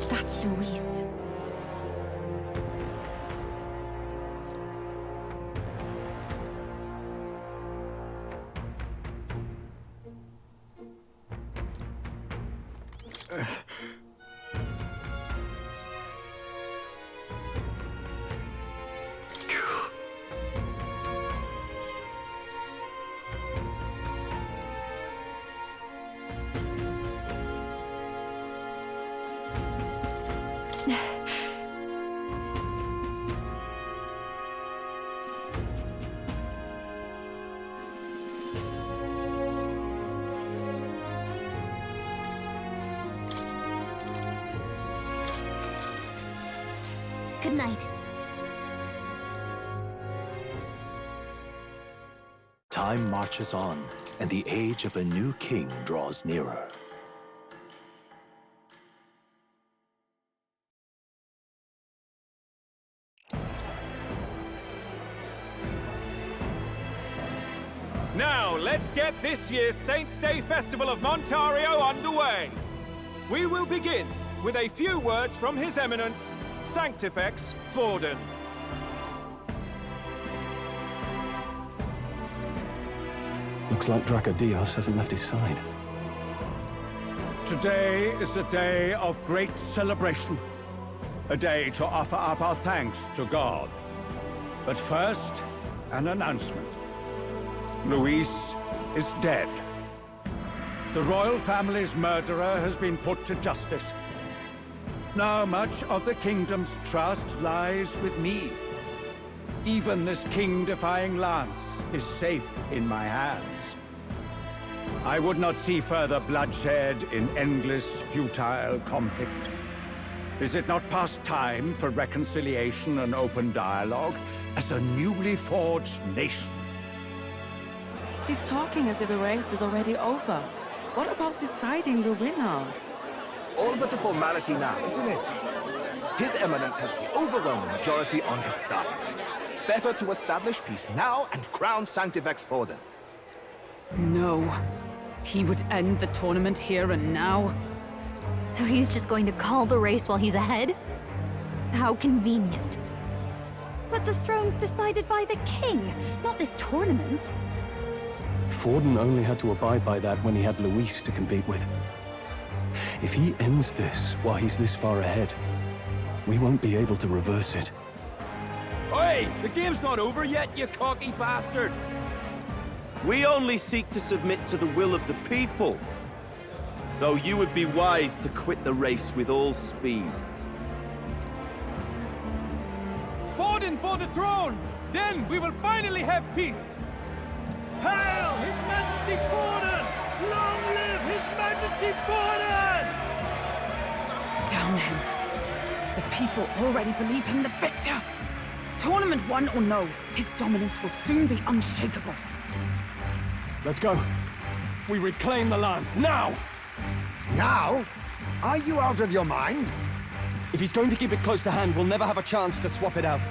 That's Luis. Good night. Time marches on, and the age of a new king draws nearer. Now, let's get this year's Saints' Day Festival of Montario underway. We will begin with a few words from His Eminence, Sanctifex Forden. Looks like Dracodios hasn't left his side. Today is a day of great celebration. A day to offer up our thanks to God. But first, an announcement. Luis is dead. The royal family's murderer has been put to justice. Now much of the kingdom's trust lies with me. Even this king-defying lance is safe in my hands. I would not see further bloodshed in endless, futile conflict. Is it not past time for reconciliation and open dialogue as a newly forged nation? He's talking as if the race is already over. What about deciding the winner? All but a formality now, isn't it? His Eminence has the overwhelming majority on his side. Better to establish peace now and crown Sanctifex Forden. No. He would end the tournament here and now. So he's just going to call the race while he's ahead? How convenient. But the throne's decided by the king, not this tournament. Forden only had to abide by that when he had Luis to compete with. If he ends this while he's this far ahead, we won't be able to reverse it. Oi! The game's not over yet, you cocky bastard! We only seek to submit to the will of the people. Though you would be wise to quit the race with all speed. Forden for the throne! Then we will finally have peace! Hail His Majesty Forden! Long live His Majesty Forden! Damn him. The people already believe him the victor. Tournament won or no, his dominance will soon be unshakable. Let's go. We reclaim the lance, now! Now? Are you out of your mind? If he's going to keep it close to hand, we'll never have a chance to swap it out.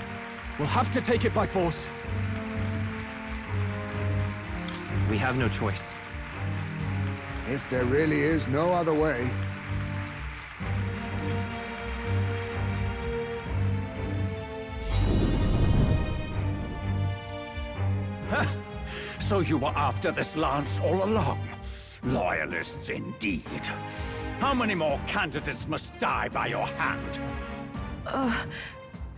We'll have to take it by force. We have no choice. If there really is no other way. So you were after this lance all along? Loyalists indeed. How many more candidates must die by your hand?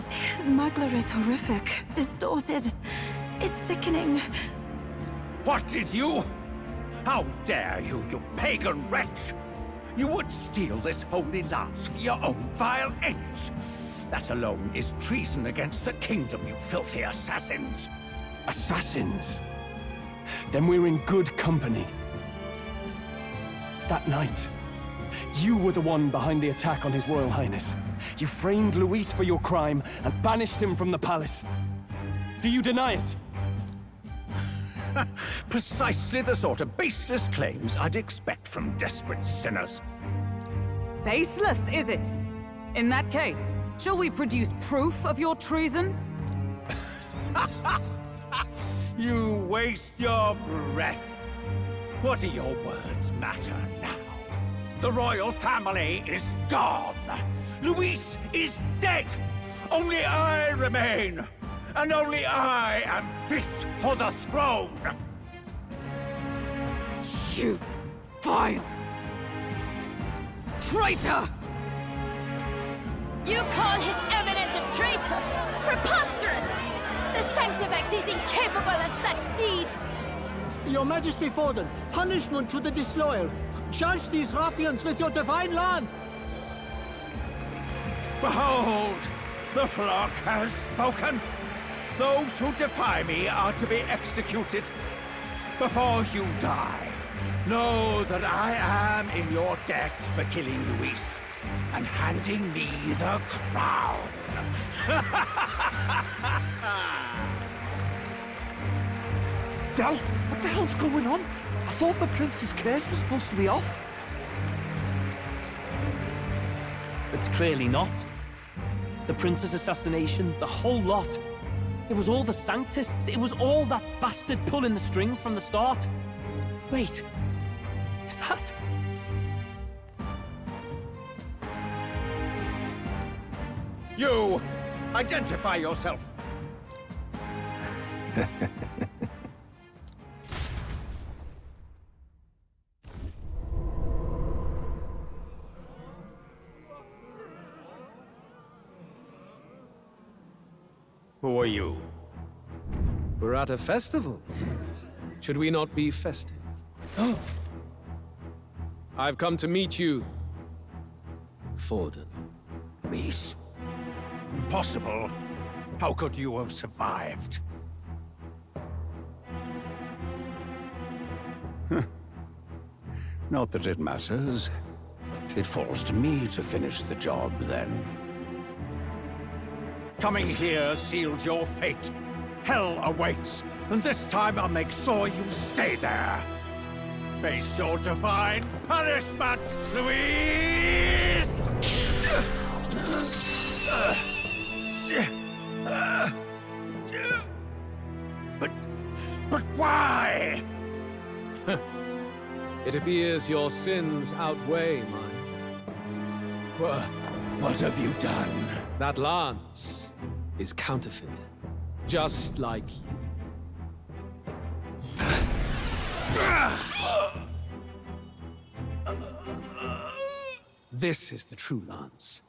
His smuggler is horrific, distorted. It's sickening. What did you? How dare you, you pagan wretch! You would steal this holy lance for your own vile ends. That alone is treason against the kingdom, you filthy assassins. Assassins? Then we're in good company. That night, you were the one behind the attack on His Royal Highness. You framed Luis for your crime and banished him from the palace. Do you deny it? Precisely the sort of baseless claims I'd expect from desperate sinners. Baseless, is it? In that case, shall we produce proof of your treason? You waste your breath. What do your words matter now? The royal family is gone. Luis is dead. Only I remain. And only I am fit for the throne. You vile traitor! You call His Eminence a traitor? Preposterous! The Sanctifex is incapable of such deeds! Your Majesty Forden, punishment to the disloyal. Judge these ruffians with your divine lance! Behold, the flock has spoken. Those who defy me are to be executed. Before you die, know that I am in your debt for killing Luis and handing me the crown. Del, what the hell's going on? I thought the prince's curse was supposed to be off. It's clearly not. The prince's assassination, the whole lot. It was all the Sanctists. It was all that bastard pulling the strings from the start. Wait, is that... You! Identify yourself! Who are you? We're at a festival. Should we not be festive? I've come to meet you, Forden. Luis? Impossible. How could you have survived? Not that it matters. It falls to me to finish the job, then. Coming here sealed your fate. Hell awaits, and this time I'll make sure you stay there. Face your divine punishment, Luis! But why? It appears your sins outweigh mine. What have you done? That lance is counterfeit, just like you. This is the true lance.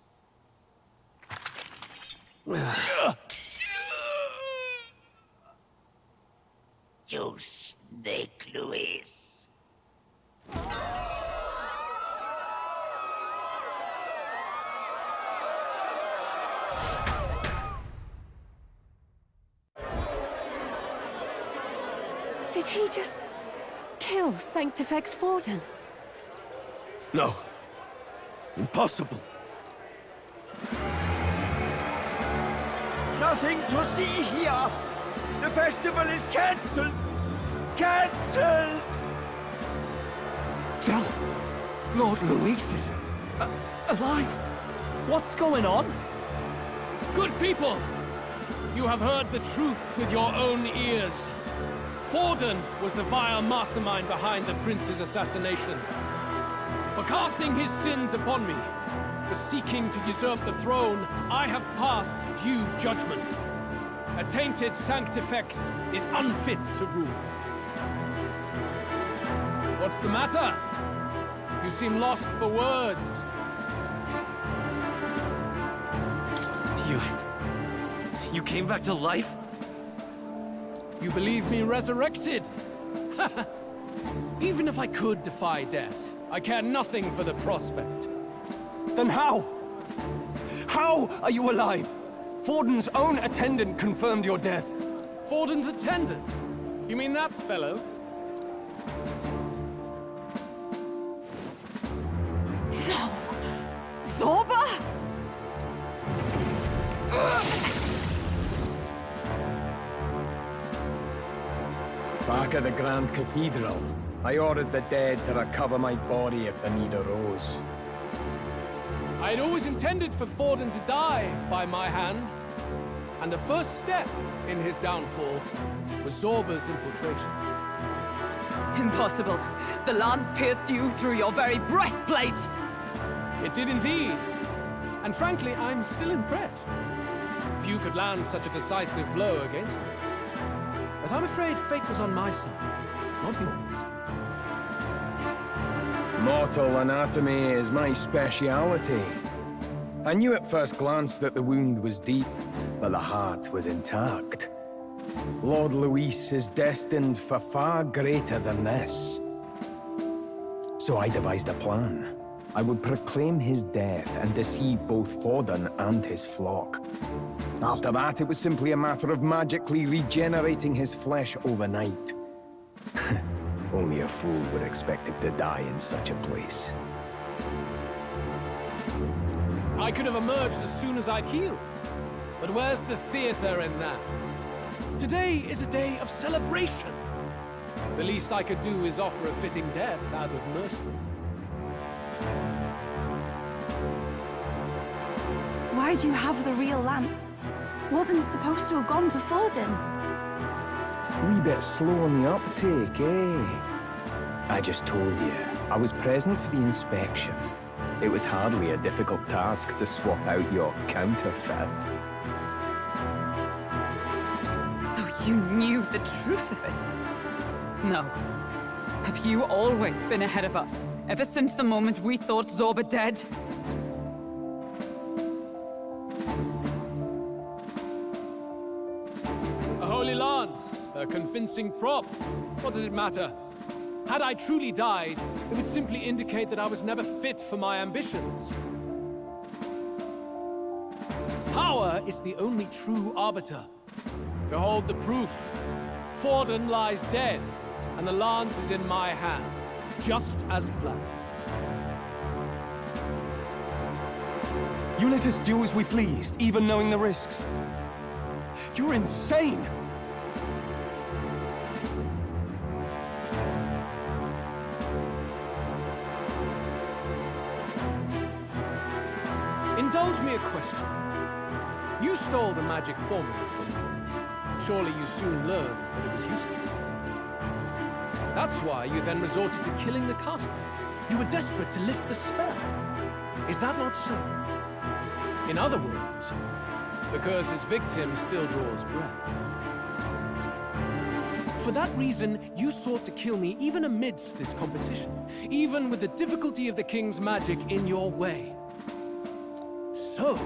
You snake, Luis. Did he just kill Sanctifex Forden? No. Impossible. Nothing to see here. The festival is cancelled. Cancelled. Del, Lord Luis is alive. What's going on? Good people! You have heard the truth with your own ears. Forden was the vile mastermind behind the prince's assassination. For casting his sins upon me, for seeking to usurp the throne, I have passed due judgment. A tainted Sanctifex is unfit to rule. What's the matter? You seem lost for words. You came back to life? You believe me resurrected? Even if I could defy death, I care nothing for the prospect. Then how? How are you alive? Forden's own attendant confirmed your death. Forden's attendant? You mean that fellow? No! Zorba? Back at the Grand Cathedral, I ordered the dead to recover my body if the need arose. I had always intended for Forden to die by my hand. And the first step in his downfall was Zorba's infiltration. Impossible. The lance pierced you through your very breastplate! It did indeed. And frankly, I'm still impressed. Few could land such a decisive blow against me. But I'm afraid fate was on my side, not yours. Mortal anatomy is my speciality. I knew at first glance that the wound was deep, but the heart was intact. Lord Luis is destined for far greater than this. So I devised a plan. I would proclaim his death and deceive both Forden and his flock. After that, it was simply a matter of magically regenerating his flesh overnight. Only a fool would expect it to die in such a place. I could have emerged as soon as I'd healed. But where's the theater in that? Today is a day of celebration. The least I could do is offer a fitting death out of mercy. Why'd you have the real lance? Wasn't it supposed to have gone to Forden? Wee bit slow on the uptake, eh? I just told you, I was present for the inspection. It was hardly a difficult task to swap out your counterfeit. So you knew the truth of it? No. Have you always been ahead of us? Ever since the moment we thought Zorba dead? A holy lance, a convincing prop. What does it matter? Had I truly died, it would simply indicate that I was never fit for my ambitions. Power is the only true arbiter. Behold the proof. Forden lies dead, and the lance is in my hand, just as planned. You let us do as we pleased, even knowing the risks. You're insane! Indulge me a question. You stole the magic formula from me. Surely you soon learned that it was useless. That's why you then resorted to killing the caster. You were desperate to lift the spell. Is that not so? In other words, the curse's victim still draws breath. For that reason, you sought to kill me even amidst this competition, even with the difficulty of the king's magic in your way. So,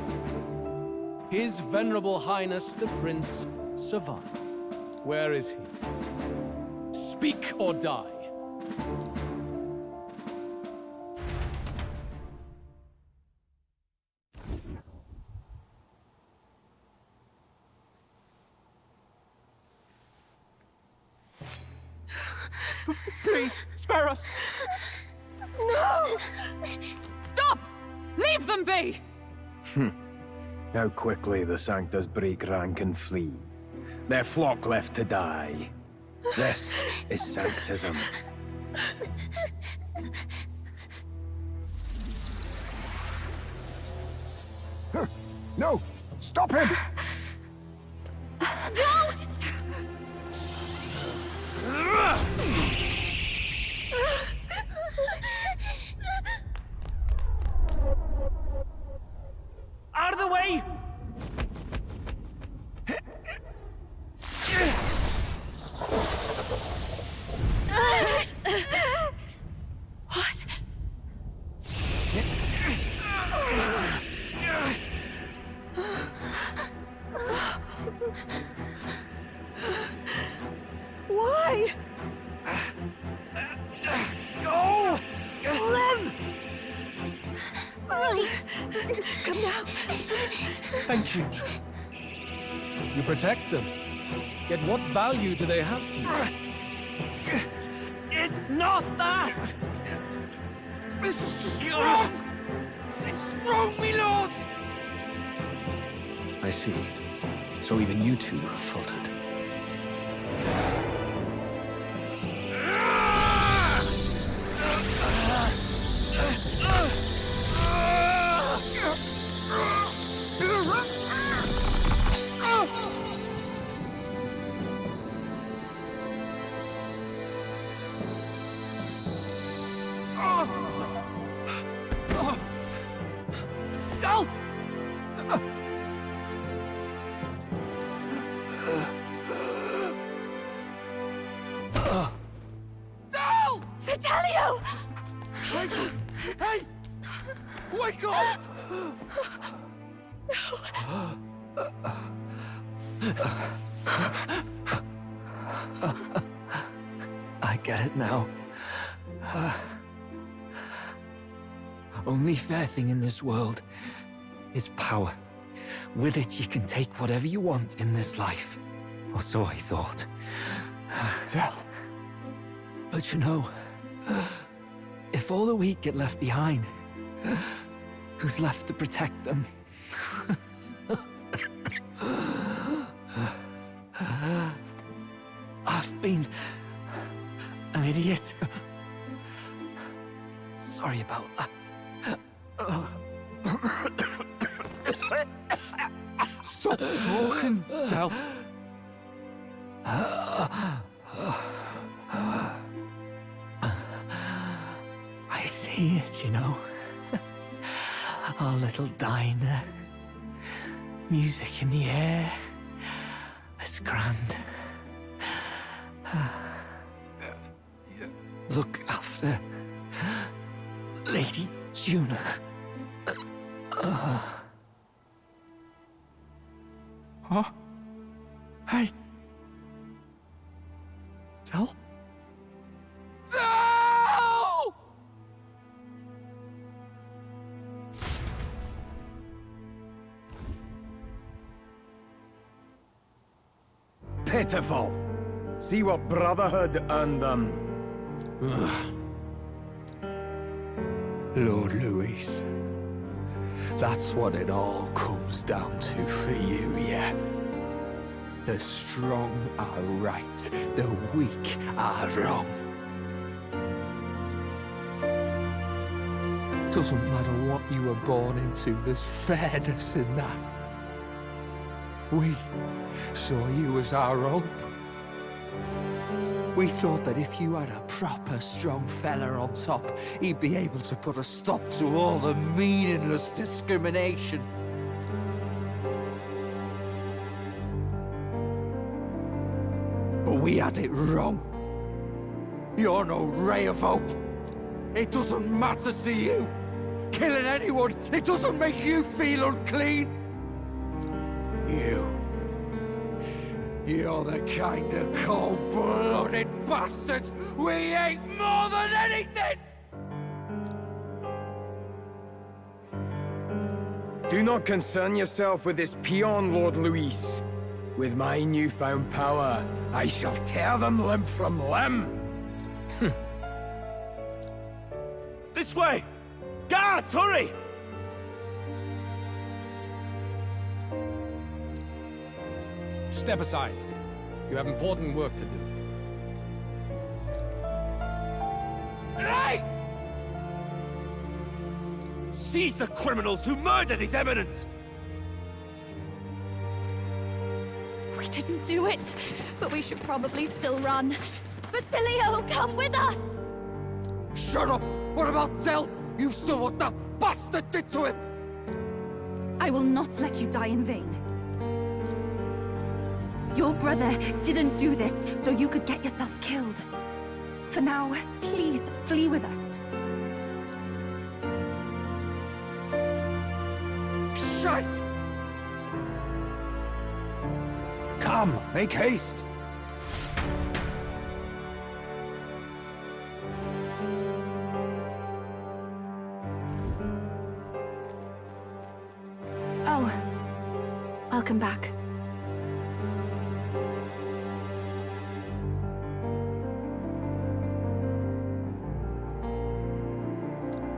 His Venerable Highness the Prince survived. Where is he? Speak or die. Please, spare us! No! Stop! Leave them be! How quickly the Sanctus break rank and flee. Their flock left to die. This is Sanctism. No! Stop him! Don't! Out of the way! What? Why? Go! Run! Come now. Thank you. You protect them. Yet what value do they have to you? It's not that! This is just wrong! It's wrong, me lord! I see. So even you two faltered. No! Fidelio! Michael! Hey! Wake up! I get it now. Only fair thing in this world is power. With it, you can take whatever you want in this life. Or so I thought. Tell. But you know, if all the weak get left behind, who's left to protect them? I've been an idiot. Sorry about that. Stop talking, Del. I see it, you know. Our little diner. Music in the air. It's grand. Look after Lady Juna. Huh? Hey. Del? Del! Pitiful. See what Brotherhood earned them. Lord Luis. That's what it all comes down to for you, yeah? The strong are right, the weak are wrong. Doesn't matter what you were born into, there's fairness in that. We saw you as our hope. We thought that if you had a proper strong fella on top, he'd be able to put a stop to all the meaningless discrimination. But we had it wrong. You're no ray of hope. It doesn't matter to you. Killing anyone, it doesn't make you feel unclean. You're the kind of cold-blooded bastards we hate more than anything! Do not concern yourself with this peon, Lord Luis. With my newfound power, I shall tear them limb from limb. This way! Guards, hurry! Step aside. You have important work to do. Hey! Seize the criminals who murdered His Eminence! We didn't do it, but we should probably still run. Basilio, come with us! Shut up! What about Del? You saw what that bastard did to him! I will not let you die in vain. Your brother didn't do this so you could get yourself killed. For now, please flee with us. Shite! Come, make haste. Oh, welcome back.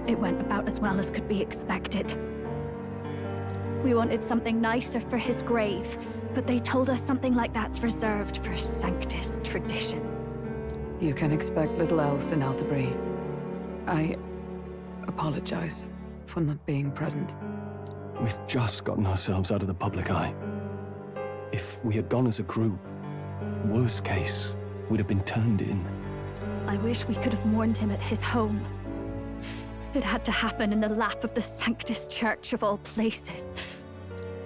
It went about as well as could be expected. We wanted something nicer for his grave, but they told us something like that's reserved for Sanctus tradition. You can expect little else in Altabri. I apologize for not being present. We've just gotten ourselves out of the public eye. If we had gone as a group, worst case, we'd have been turned in. I wish we could have mourned him at his home. It had to happen in the lap of the Sanctus Church of all places.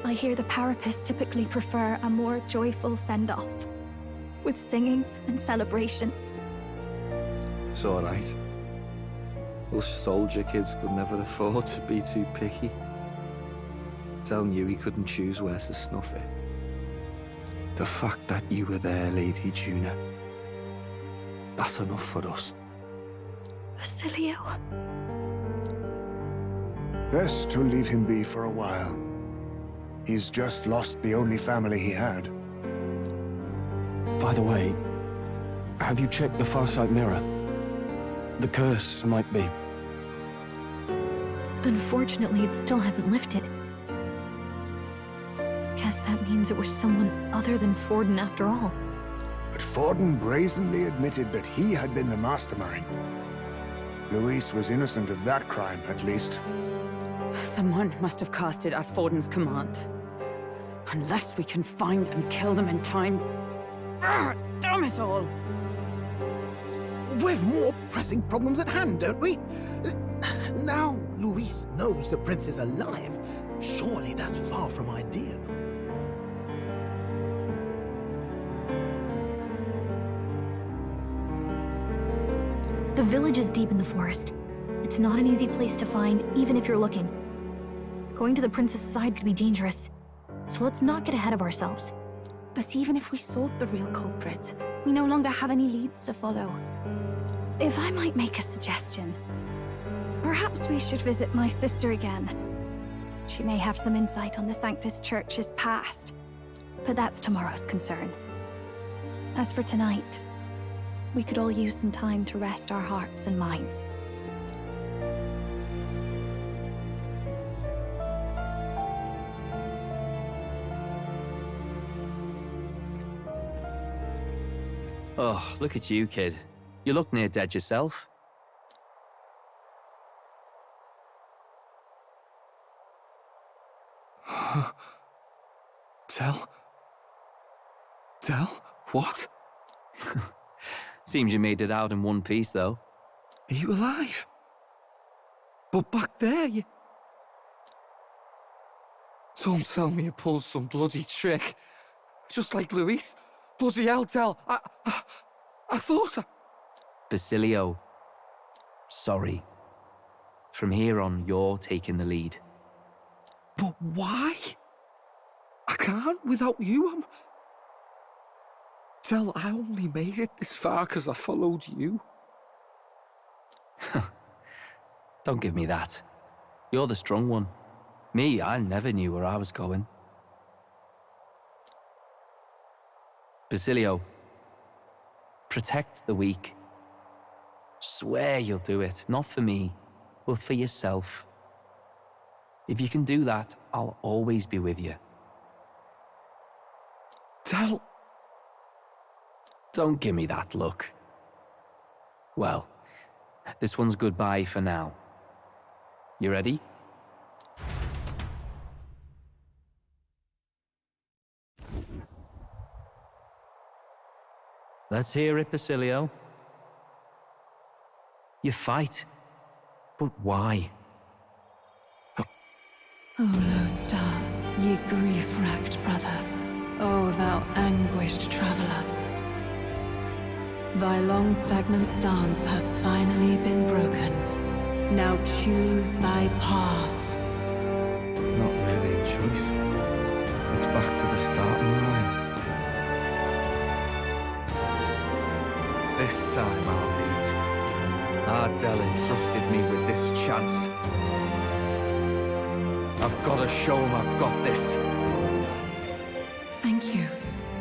I hear the Parapists typically prefer a more joyful send-off, with singing and celebration. It's all right. Us soldier kids could never afford to be too picky. Telling you he couldn't choose where to snuff it. The fact that you were there, Lady Juna, that's enough for us. Basilio. Best to leave him be for a while. He's just lost the only family he had. By the way, have you checked the Farsight mirror? The curse might be... Unfortunately, it still hasn't lifted. Guess that means it was someone other than Forden after all. But Forden brazenly admitted that he had been the mastermind. Luis was innocent of that crime, at least. Someone must have cast it at Forden's command. Unless we can find and kill them in time... damn it all! We've more pressing problems at hand, don't we? Now Luis knows the prince is alive. Surely that's far from ideal. The village is deep in the forest. It's not an easy place to find, even if you're looking. Going to the prince's side could be dangerous, so let's not get ahead of ourselves. But even if we sought the real culprit, we no longer have any leads to follow. If I might make a suggestion, perhaps we should visit my sister again. She may have some insight on the Sanctus Church's past, but that's tomorrow's concern. As for tonight, we could all use some time to rest our hearts and minds. Oh, look at you, kid. You look near dead yourself. Tell? What? Seems you made it out in one piece, though. Are you alive? But back there, you... Don't tell me you pulled some bloody trick. Just like Luis. Bloody hell, Tell. I thought I... Basilio. Sorry. From here on, you're taking the lead. But why? I can't without you. Tell, I only made it this far because I followed you. Don't give me that. You're the strong one. Me, I never knew where I was going. Basilio, protect the weak. Swear you'll do it, not for me, but for yourself. If you can do that, I'll always be with you. Tell... Don't give me that look. Well, this one's goodbye for now. You ready? Let's hear it, Basilio. You fight, but why? O Lodestar, ye grief-racked brother, O thou anguished traveler. Thy long stagnant stance hath finally been broken. Now choose thy path. Not really a choice. It's back to the starting line. This time I'll lead. Ardell entrusted me with this chance. I've got to show him I've got this. Thank you.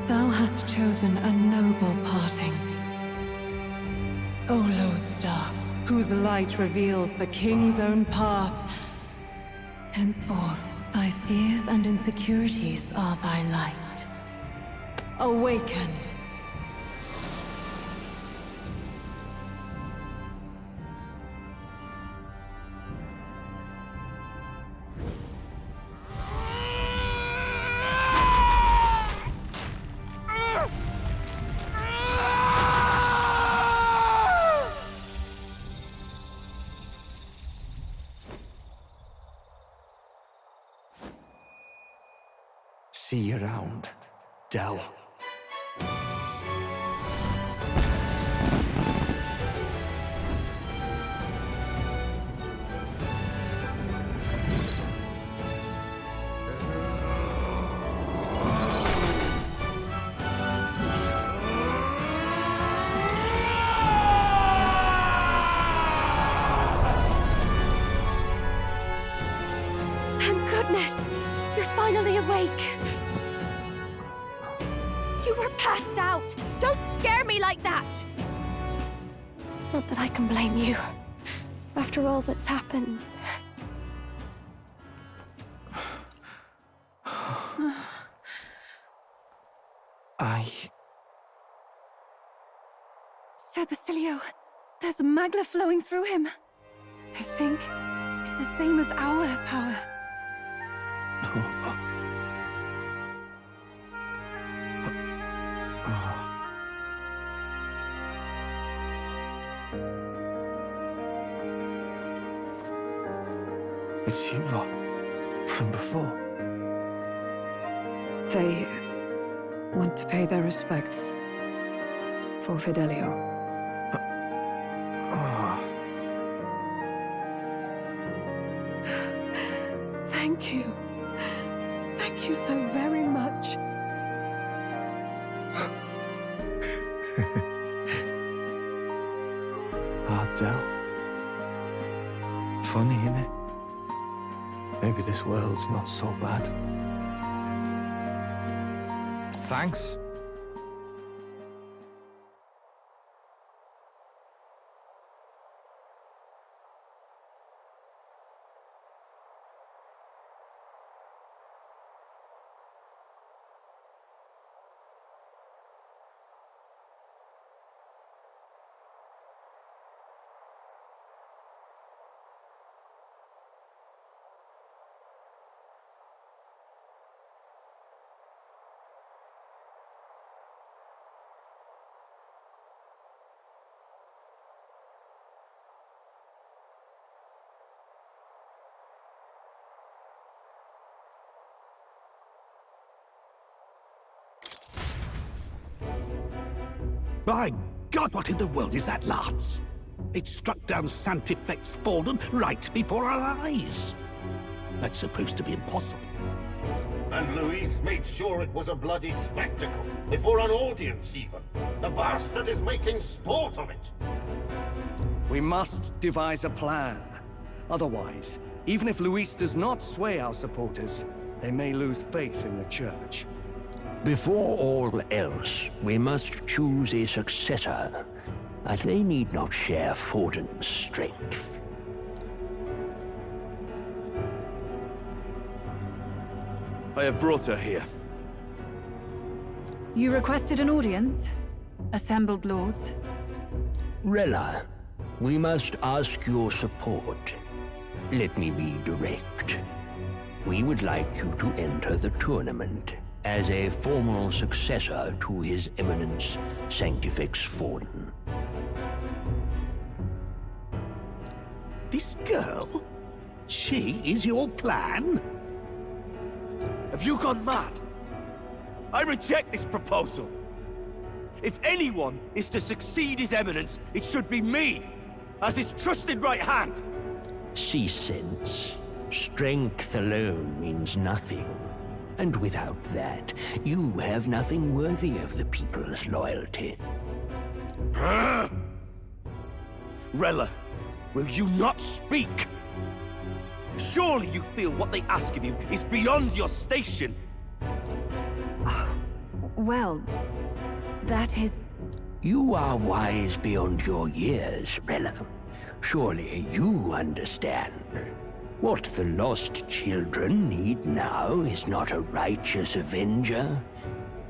Thou hast chosen a noble parting. O Lodestar, whose light reveals the king's own path. Henceforth, thy fears and insecurities are thy light. Awaken. See you around, Del. Thank goodness! You're finally awake! You were passed out! Don't scare me like that! Not that I can blame you. After all that's happened. Sir Basilio, there's magla flowing through him. I think it's the same as our power. It's you lot, from before. They want to pay their respects for Fidelio. Thank you. Thank you so very much. Del. Funny, innit? Maybe this world's not so bad. Thanks. By God, what in the world is that, lads? It struck down Sanctifex Forden right before our eyes. That's supposed to be impossible. And Luis made sure it was a bloody spectacle, before an audience even. The bastard is making sport of it. We must devise a plan. Otherwise, even if Luis does not sway our supporters, they may lose faith in the Church. Before all else, we must choose a successor. But they need not share Forden's strength. I have brought her here. You requested an audience? Assembled lords? Rella, we must ask your support. Let me be direct. We would like you to enter the tournament as a formal successor to His Eminence Sanctifex Forden. This girl? She is your plan? Have you gone mad? I reject this proposal. If anyone is to succeed His Eminence, it should be me, as his trusted right hand. See sense. Strength alone means nothing. And without that, you have nothing worthy of the people's loyalty. Rella, will you not speak? Surely you feel what they ask of you is beyond your station. Well, that is... You are wise beyond your years, Rella. Surely you understand. What the lost children need now is not a righteous avenger,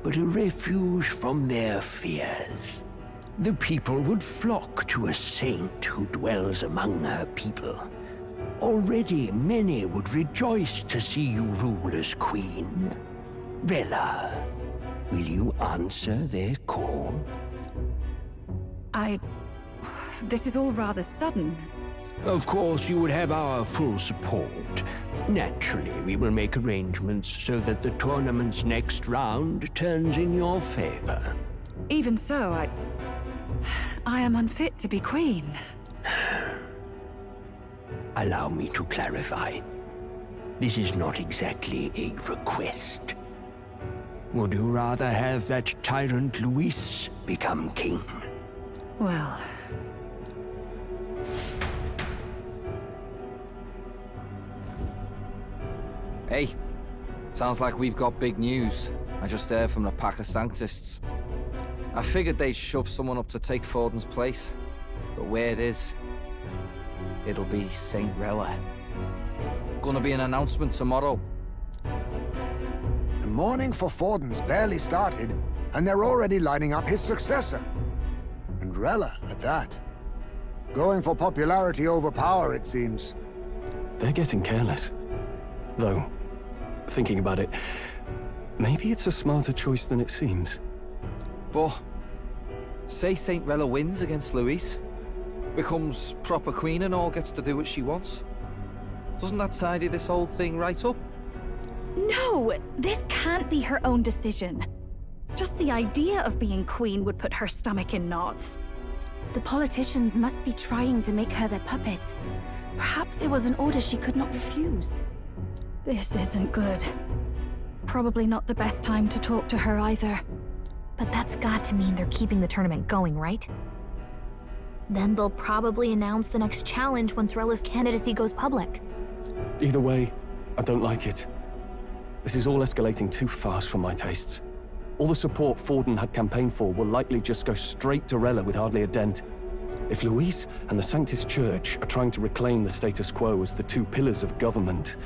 but a refuge from their fears. The people would flock to a saint who dwells among her people. Already many would rejoice to see you rule as queen. Rella, will you answer their call? This is all rather sudden. Of course, you would have our full support. Naturally, we will make arrangements so that the tournament's next round turns in your favor. Even so, I am unfit to be queen. Allow me to clarify. This is not exactly a request. Would you rather have that tyrant Luis become king? Well... Hey, sounds like we've got big news. I just heard from the pack of Sanctists. I figured they'd shove someone up to take Forden's place. But where it is, it'll be St. Rella. Gonna be an announcement tomorrow. The mourning for Forden's barely started, and they're already lining up his successor. And Rella, at that. Going for popularity over power, it seems. They're getting careless. Though, thinking about it, maybe it's a smarter choice than it seems. But, say St. Rella wins against Luis, becomes proper queen and all gets to do what she wants. Doesn't that tidy this whole thing right up? No! This can't be her own decision. Just the idea of being queen would put her stomach in knots. The politicians must be trying to make her their puppet. Perhaps it was an order she could not refuse. This isn't good. Probably not the best time to talk to her either. But that's got to mean they're keeping the tournament going, right? Then they'll probably announce the next challenge once Rella's candidacy goes public. Either way, I don't like it. This is all escalating too fast for my tastes. All the support Forden had campaigned for will likely just go straight to Rella with hardly a dent. If Luis and the Sanctist Church are trying to reclaim the status quo as the two pillars of government,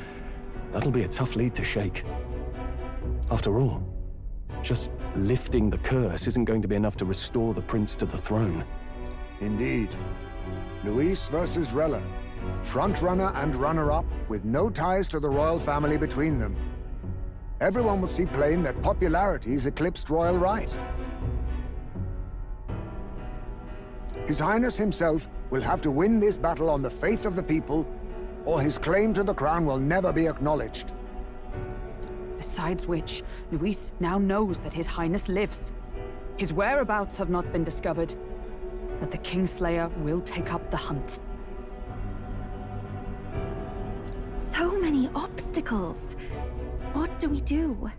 that'll be a tough lead to shake. After all, just lifting the curse isn't going to be enough to restore the prince to the throne. Indeed. Luis versus Rella. Frontrunner and runner-up, with no ties to the royal family between them. Everyone will see plain that popularity's eclipsed royal right. His Highness himself will have to win this battle on the faith of the people, or his claim to the crown will never be acknowledged. Besides which, Luis now knows that His Highness lives. His whereabouts have not been discovered, but the Kingslayer will take up the hunt. So many obstacles. What do we do?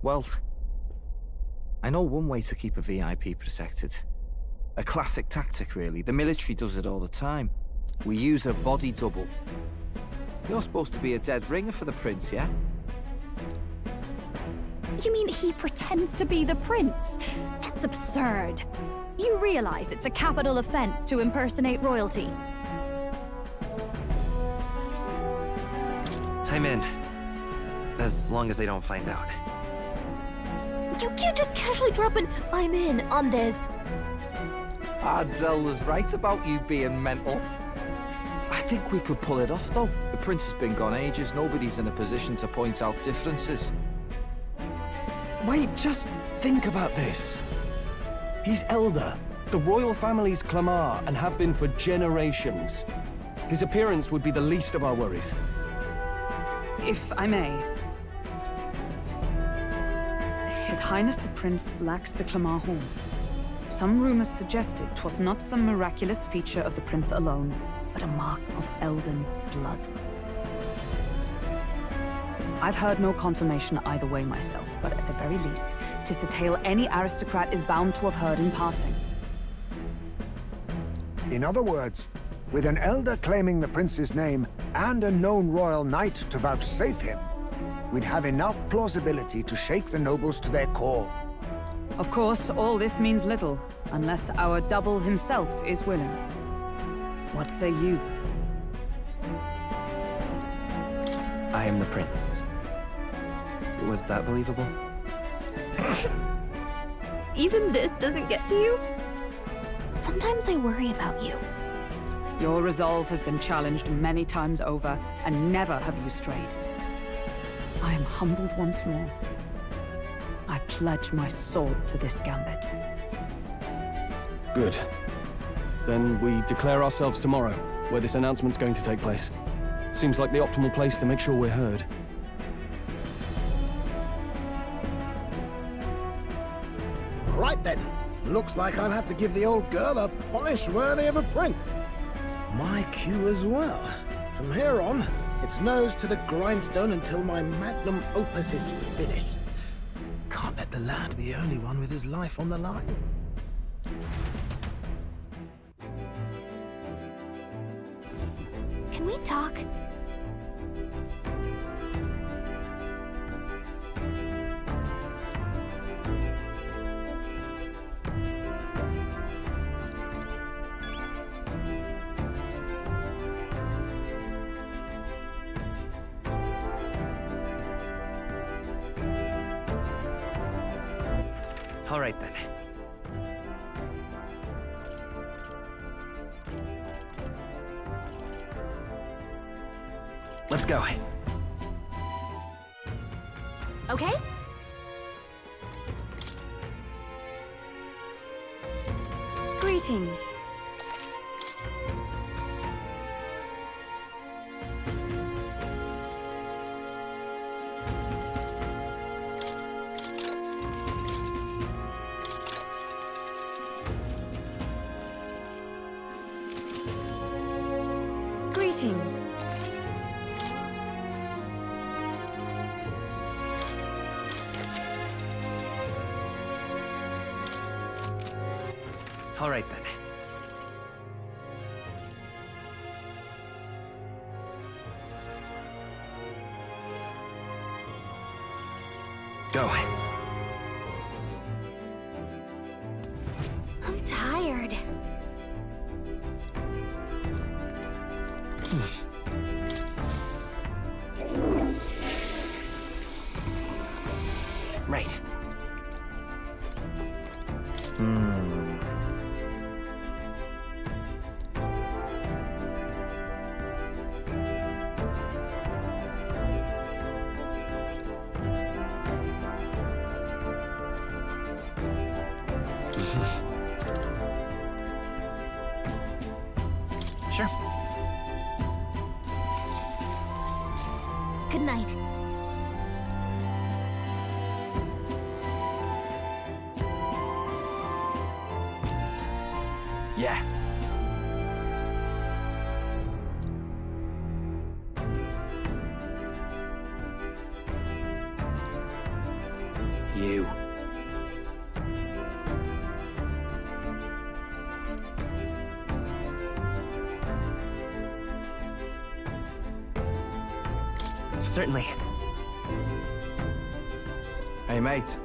Well, I know one way to keep a VIP protected. A classic tactic, really. The military does it all the time. We use a body double. You're supposed to be a dead ringer for the prince, yeah? You mean he pretends to be the prince? That's absurd. You realize it's a capital offense to impersonate royalty. I'm in. As long as they don't find out. You can't just casually drop an "I'm in" on this. Ardell was right about you being mental. I think we could pull it off, though. The prince has been gone ages. Nobody's in a position to point out differences. Wait, just think about this. He's elder, the royal family's Clamar, and have been for generations. His appearance would be the least of our worries. If I may. His Highness the Prince lacks the Clamar horns. Some rumors suggested 'twas not some miraculous feature of the prince alone, but a mark of elden blood. I've heard no confirmation either way myself, but at the very least, 'tis a tale any aristocrat is bound to have heard in passing. In other words, with an elder claiming the prince's name and a known royal knight to vouchsafe him, we'd have enough plausibility to shake the nobles to their core. Of course, all this means little, unless our double himself is willing. What say you? I am the prince. Was that believable? Even this doesn't get to you? Sometimes I worry about you. Your resolve has been challenged many times over, and never have you strayed. I am humbled once more, pledge my sword to this gambit. Good. Then we declare ourselves tomorrow, where this announcement's going to take place. Seems like the optimal place to make sure we're heard. Right then. Looks like I'll have to give the old girl a polish worthy of a prince. My cue as well. From here on, it's nose to the grindstone until my magnum opus is finished. Can't let the lad be the only one with his life on the line. Can we talk? All right, then. Let's go. Okay? Greetings. Greetings. All right, then. Go. I'm tired. Right. Sure. Good night. Yeah. You. Certainly. Hey, mate.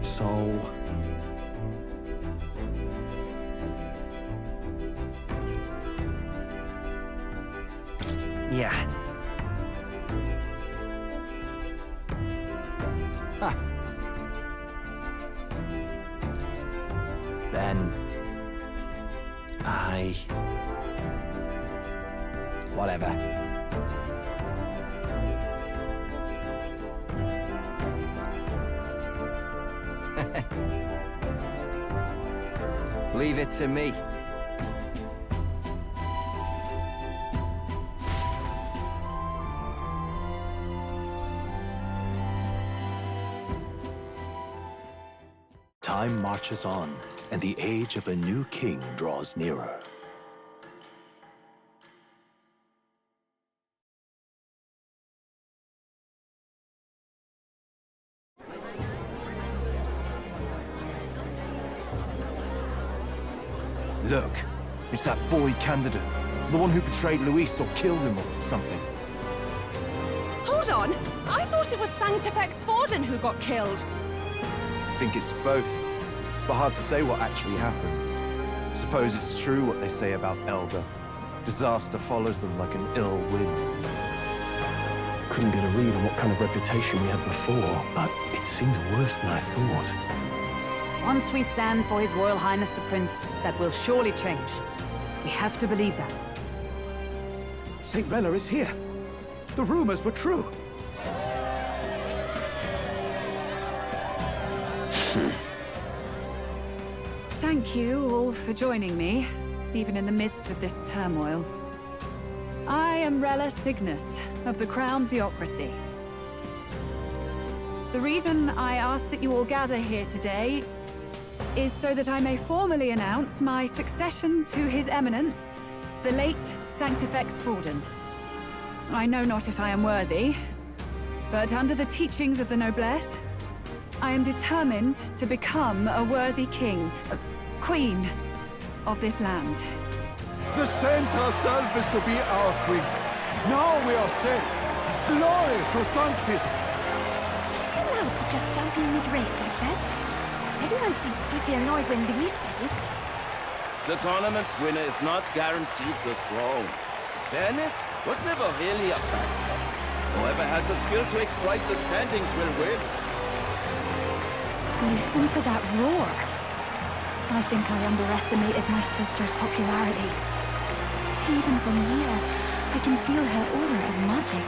So... Yeah. Then... Whatever. Leave it to me. Time marches on, and the age of a new king draws nearer. Look, it's that boy candidate. The one who betrayed Luis or killed him or something. Hold on! I thought it was Sanctifex Forden who got killed. I think it's both, but hard to say what actually happened. Suppose it's true what they say about Elder. Disaster follows them like an ill wind. couldn't get a read on what kind of reputation we had before, but it seems worse than I thought. Once we stand for His Royal Highness the Prince, that will surely change. We have to believe that. St. Rella is here. The rumors were true. Thank you all for joining me, even in the midst of this turmoil. I am Rella Cygnus of the Crown Theocracy. The reason I ask that you all gather here today is so that I may formally announce my succession to His Eminence, the late Sanctifex Forden. I know not if I am worthy, but under the teachings of the noblesse, I am determined to become a worthy king, queen of this land. The saint herself is to be our queen. Now we are safe. Glory to Sanctism. Is she allowed to just jump in mid-race like that? Everyone seemed pretty annoyed when Luis did it. The tournament's winner is not guaranteed the throne. Fairness was never really a factor. Whoever has the skill to exploit the standings will win. Listen to that roar. I think I underestimated my sister's popularity. Even from here, I can feel her aura of magic.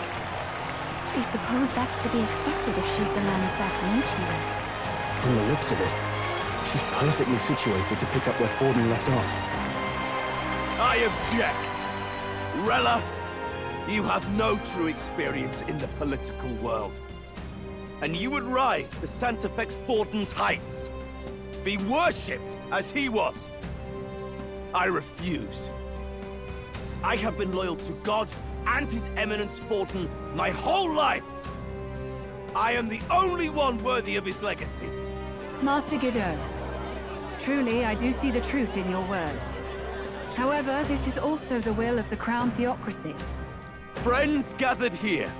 I suppose that's to be expected if she's the land's best mage healer. From the looks of it, she's perfectly situated to pick up where Forden left off. I object! Rella, you have no true experience in the political world. And you would rise to Sanctifex Forden's heights. Be worshipped as he was. I refuse. I have been loyal to God and His Eminence Forden my whole life. I am the only one worthy of his legacy. Master Guido, truly I do see the truth in your words. However, this is also the will of the Crown Theocracy. Friends gathered here,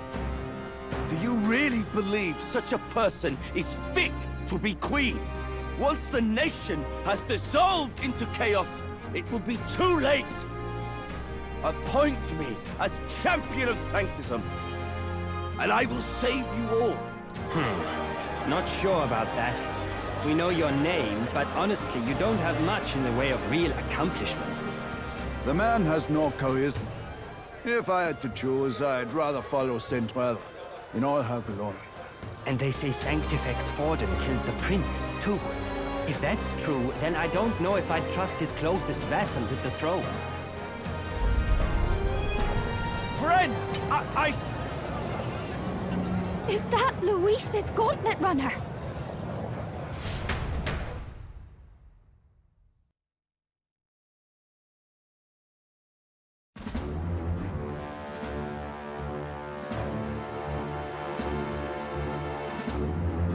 do you really believe such a person is fit to be queen? Once the nation has dissolved into chaos, it will be too late. Appoint me as champion of Sanctism, and I will save you all. Not sure about that. We know your name, but honestly, you don't have much in the way of real accomplishments. The man has no charisma. If I had to choose, I'd rather follow Saint Rella in all her glory. And they say Sanctifex Forden killed the prince, too. If that's true, then I don't know if I'd trust his closest vassal with the throne. Friends, I... Is that Luis's gauntlet runner?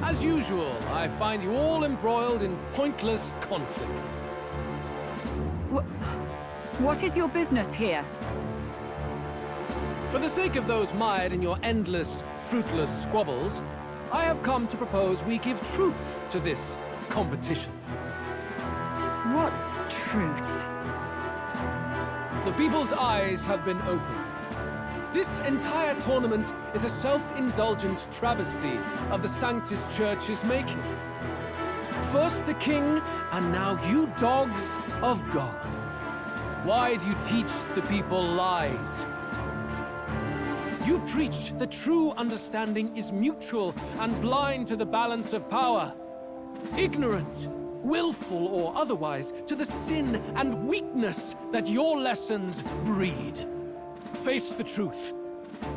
As usual, I find you all embroiled in pointless conflict. What is your business here? For the sake of those mired in your endless, fruitless squabbles, I have come to propose we give truth to this competition. What truth? The people's eyes have been opened. This entire tournament is a self-indulgent travesty of the Sanctus Church's making. First the king, and now you dogs of God. Why do you teach the people lies? You preach that true understanding is mutual and blind to the balance of power. Ignorant, willful or otherwise, to the sin and weakness that your lessons breed. Face the truth.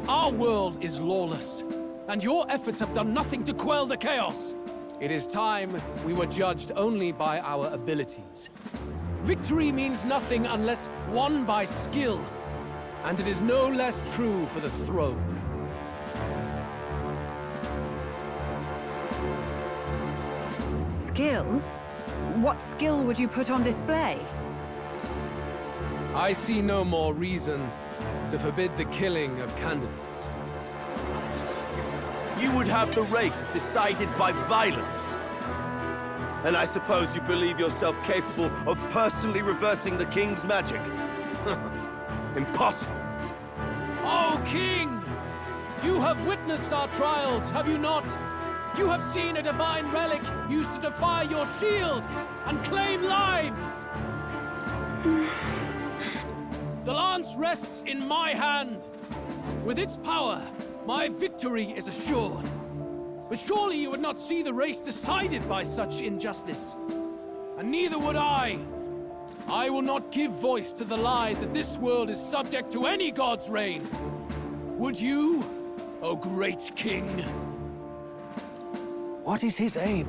Our world is lawless, and your efforts have done nothing to quell the chaos. It is time we were judged only by our abilities. Victory means nothing unless won by skill, and it is no less true for the throne. Skill? What skill would you put on display? I see no more reason to forbid the killing of candidates. You would have the race decided by violence. And I suppose you believe yourself capable of personally reversing the king's magic? Impossible. Oh, King! You have witnessed our trials, have you not? You have seen a divine relic used to defy your shield and claim lives! The lance rests in my hand. With its power, my victory is assured. But surely you would not see the race decided by such injustice. And neither would I. I will not give voice to the lie that this world is subject to any god's reign. Would you, O great king? What is his aim?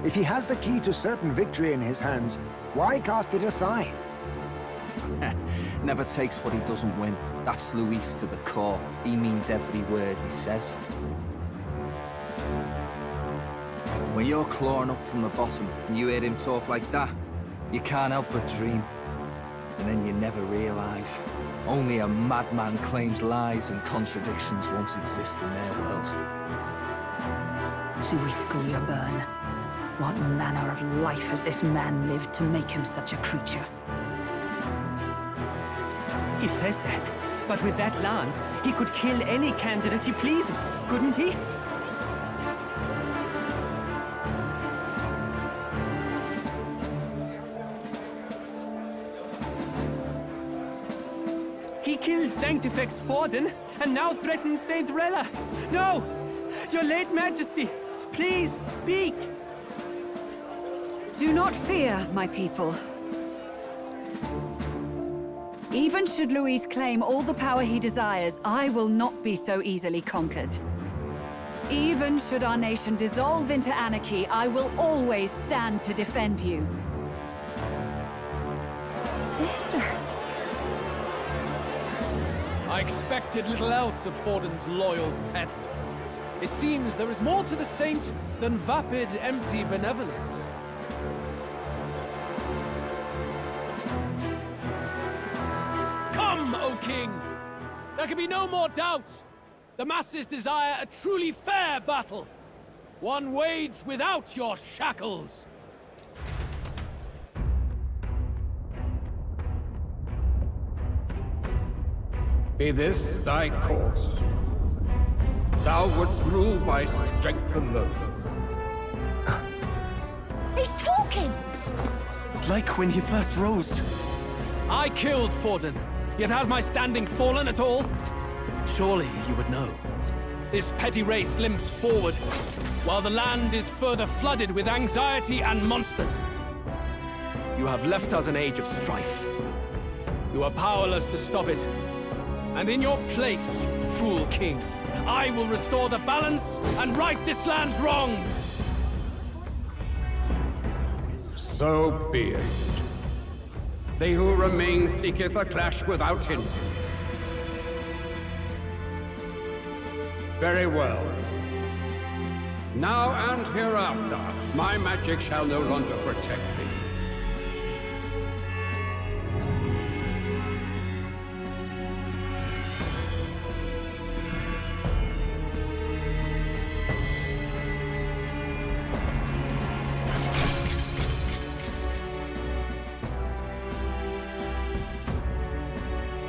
If he has the key to certain victory in his hands, why cast it aside? Never takes what he doesn't win. That's Luis to the core. He means every word he says. When you're clawing up from the bottom and you hear him talk like that, you can't help but dream. And then you never realize. Only a madman claims lies and contradictions won't exist in their world. Luis Glearburn. What manner of life has this man lived to make him such a creature? He says that, but with that lance, he could kill any candidate he pleases, couldn't he? He killed Sanctifex Forden, and now threatens Saint Rella. No! Your late Majesty, please, speak! Do not fear, my people. Even should Luis claim all the power he desires, I will not be so easily conquered. Even should our nation dissolve into anarchy, I will always stand to defend you. Sister. I expected little else of Forden's loyal pet. It seems there is more to the saint than vapid, empty benevolence. Come, O King! There can be no more doubt. The masses desire a truly fair battle. One waged without your shackles. Be this thy course. Thou wouldst rule by strength alone. He's talking! Like when he first rose. I killed Forden, yet has my standing fallen at all? Surely you would know. This petty race limps forward, while the land is further flooded with anxiety and monsters. You have left us an age of strife. You are powerless to stop it. And in your place, fool king, I will restore the balance and right this land's wrongs! So be it. They who remain seeketh a clash without hindrance. Very well. Now and hereafter, my magic shall no longer protect thee.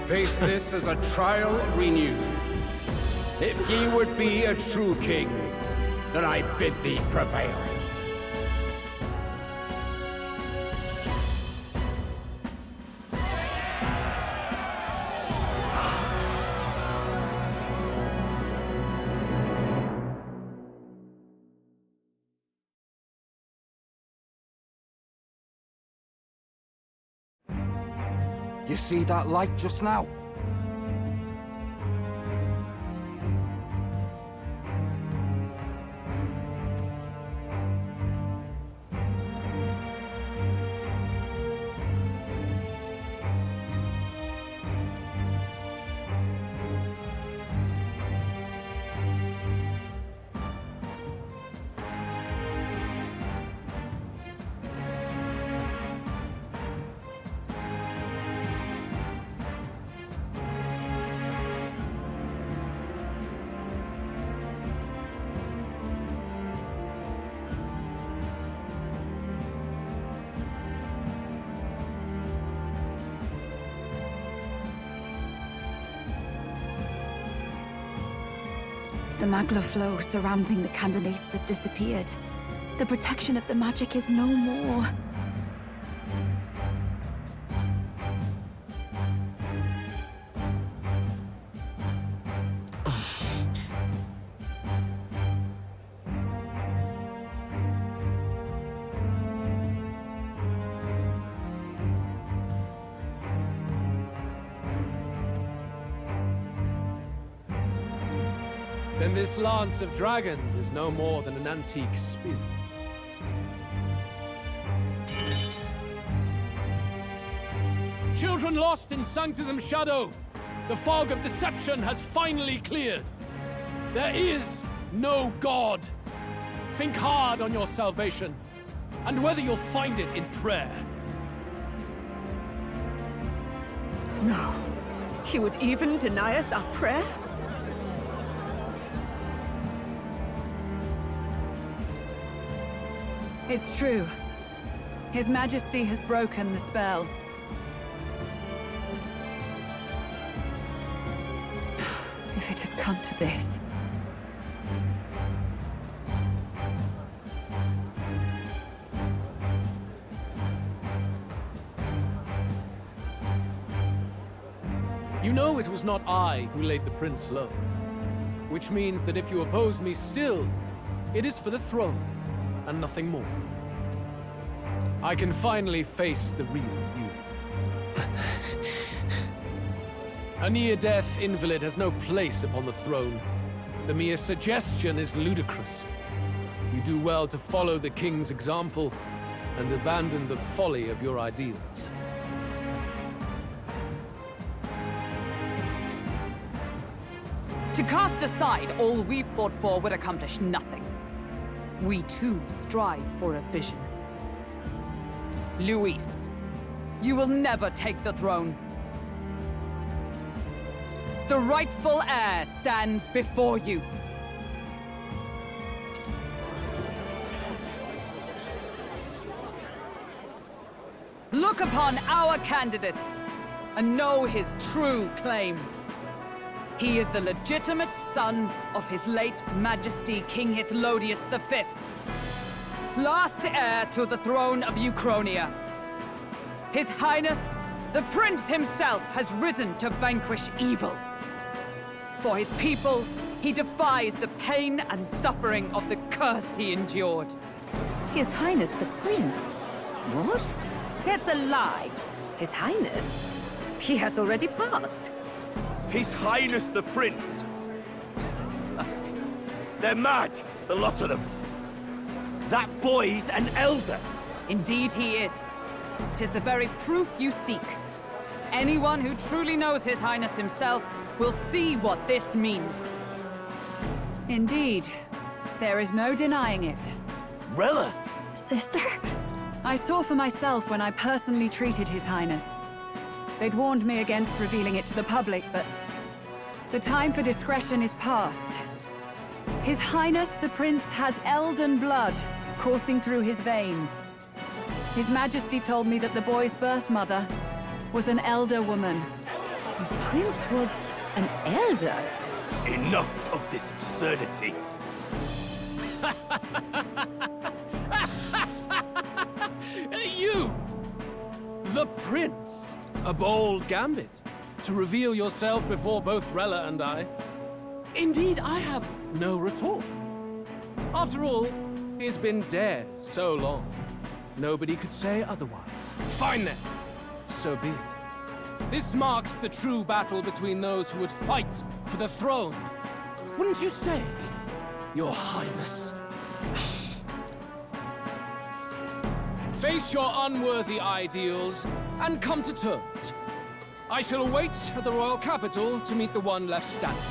Face this as a trial renewed. If ye would be a true king, then I bid thee prevail. You see that light just now? The magla flow surrounding the candidates has disappeared. The protection of the magic is no more. Then this lance of dragons is no more than an antique spear. Children lost in Sanctism's shadow, the fog of deception has finally cleared. There is no God. Think hard on your salvation, and whether you'll find it in prayer. No. He would even deny us our prayer? It's true. His Majesty has broken the spell. If it has come to this. You know it was not I who laid the prince low. Which means that if you oppose me still, it is for the throne, and nothing more. I can finally face the real you. A near-death invalid has no place upon the throne. The mere suggestion is ludicrous. You do well to follow the king's example and abandon the folly of your ideals. To cast aside all we've fought for would accomplish nothing. We too strive for a vision. Luis, you will never take the throne. The rightful heir stands before you. Look upon our candidate and know his true claim. He is the legitimate son of his late Majesty King Hythlodius V, last heir to the throne of Uchronia. His Highness, the Prince himself, has risen to vanquish evil. For his people, he defies the pain and suffering of the curse he endured. His Highness the Prince? What? That's a lie. His Highness? He has already passed. His Highness the Prince! They're mad, the lot of them. That boy's an elder. Indeed he is. It is the very proof you seek. Anyone who truly knows His Highness himself will see what this means. Indeed. There is no denying it. Rella! Sister? I saw for myself when I personally treated His Highness. They'd warned me against revealing it to the public, but the time for discretion is past. His Highness the Prince has elden blood coursing through his veins. His Majesty told me that the boy's birth mother was an elder woman. The Prince was an elder? Enough of this absurdity. You! The Prince! A bold gambit, to reveal yourself before both Rella and I. Indeed, I have no retort. After all, he's been dead so long. Nobody could say otherwise. Fine then. So be it. This marks the true battle between those who would fight for the throne. Wouldn't you say, Your Highness? Face your unworthy ideals and come to terms. I shall await at the royal capital to meet the one left standing.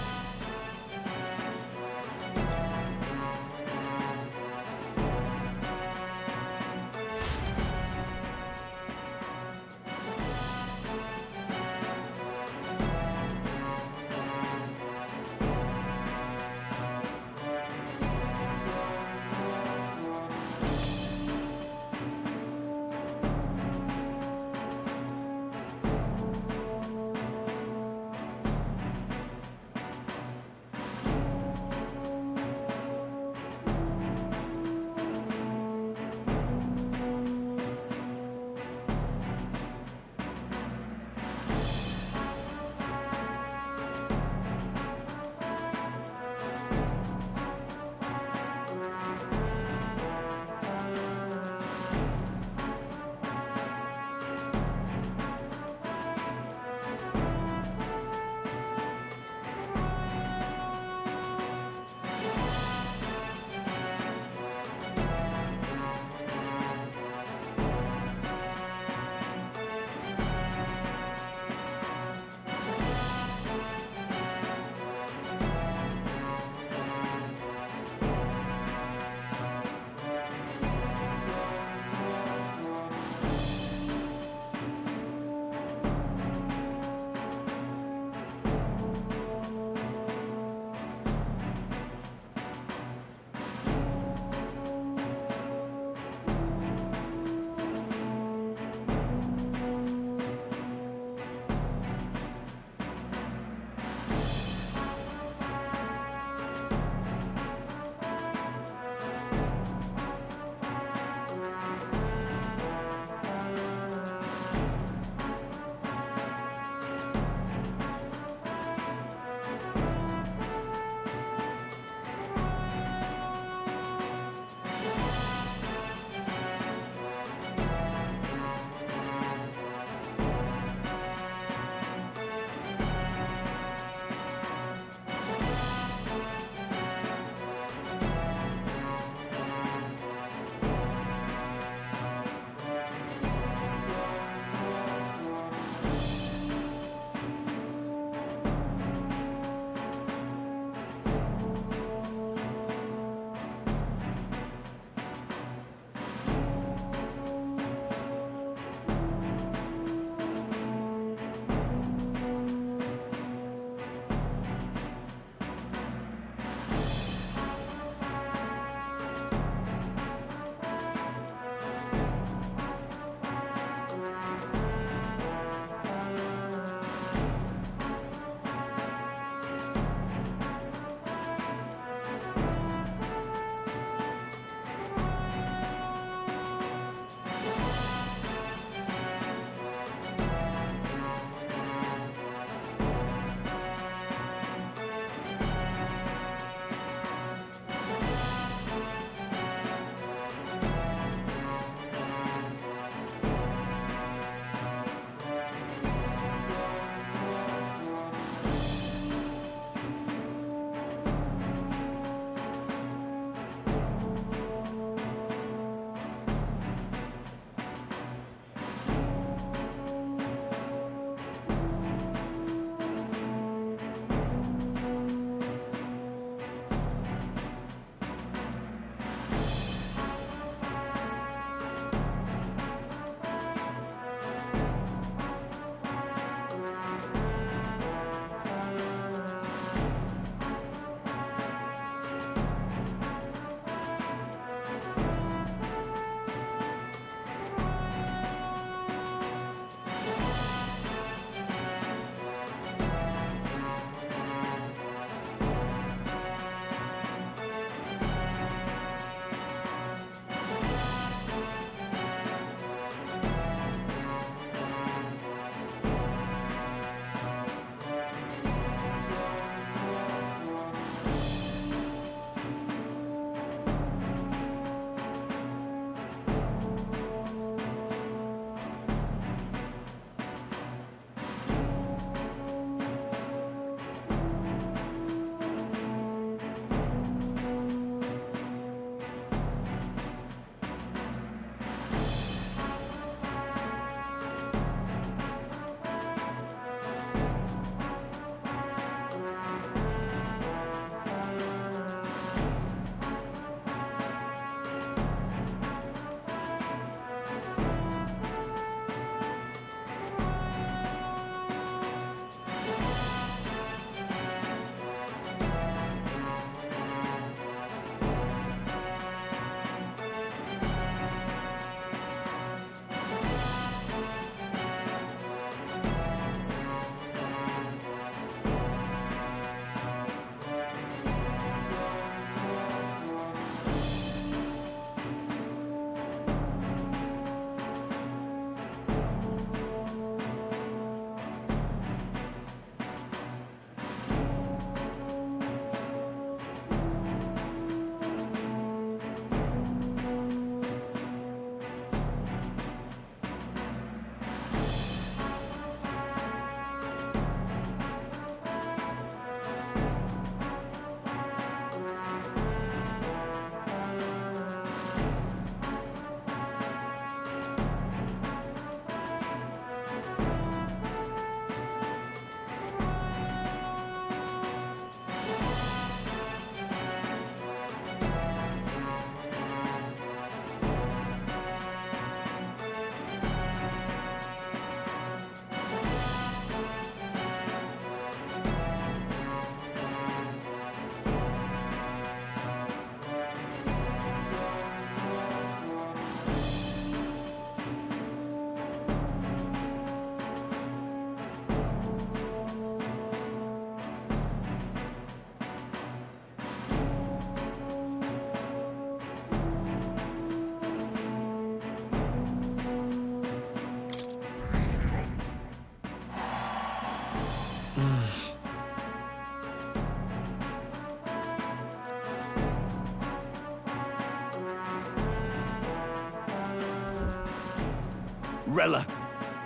Rella,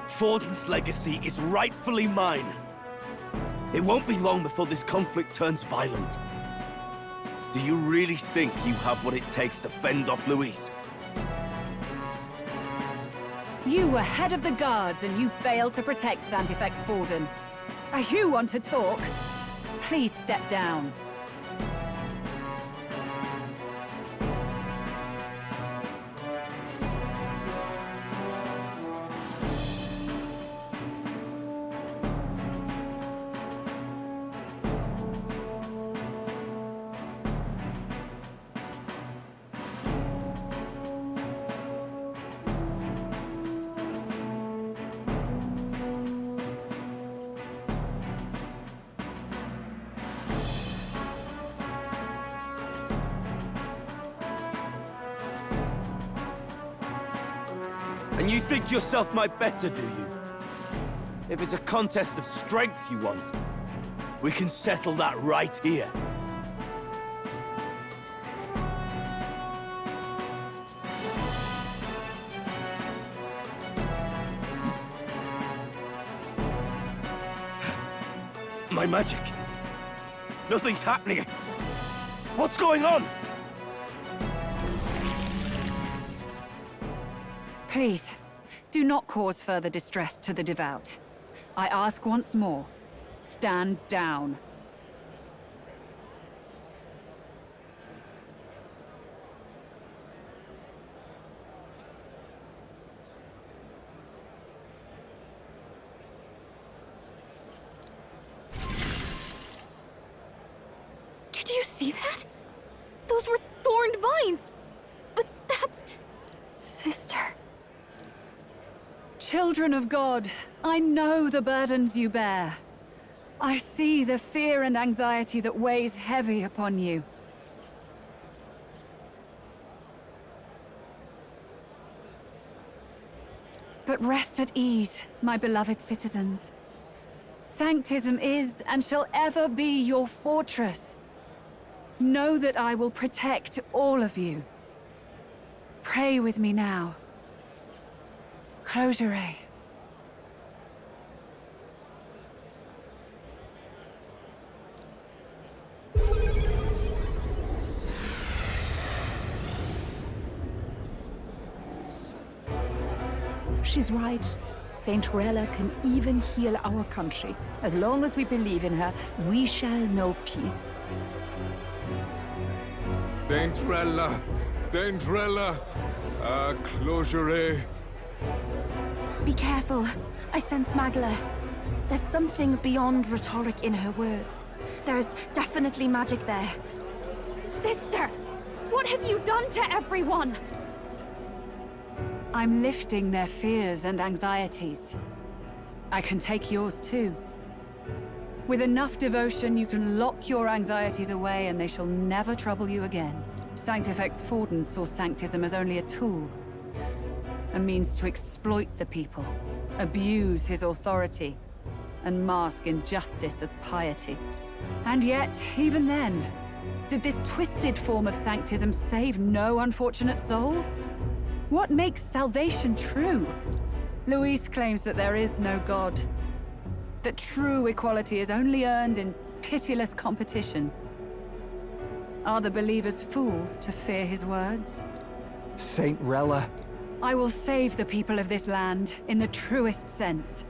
Forden's legacy is rightfully mine. It won't be long before this conflict turns violent. Do you really think you have what it takes to fend off Luis? You were head of the guards and you failed to protect Sanctifex Forden. You want to talk? Please step down. And you think yourself my better, do you? If it's a contest of strength you want, we can settle that right here. My magic. Nothing's happening. What's going on? Please, do not cause further distress to the devout. I ask once more, stand down. Did you see that? Those were thorned vines. But that's... Sister. Children of God, I know the burdens you bear. I see the fear and anxiety that weighs heavy upon you. But rest at ease, my beloved citizens. Sanctism is and shall ever be your fortress. Know that I will protect all of you. Pray with me now. Close your eyes. She's right. Saint Rella can even heal our country. As long as we believe in her, we shall know peace. Saint Rella! Saint Rella! Closure. Be careful. I sense Magla. There's something beyond rhetoric in her words. There's definitely magic there. Sister! What have you done to everyone? I'm lifting their fears and anxieties. I can take yours too. With enough devotion, you can lock your anxieties away and they shall never trouble you again. Sanctifex Forden saw Sanctism as only a tool. A means to exploit the people, abuse his authority, and mask injustice as piety. And yet, even then, did this twisted form of Sanctism save no unfortunate souls? What makes salvation true? Luis claims that there is no God. That true equality is only earned in pitiless competition. Are the believers fools to fear his words? Saint Rella. I will save the people of this land in the truest sense.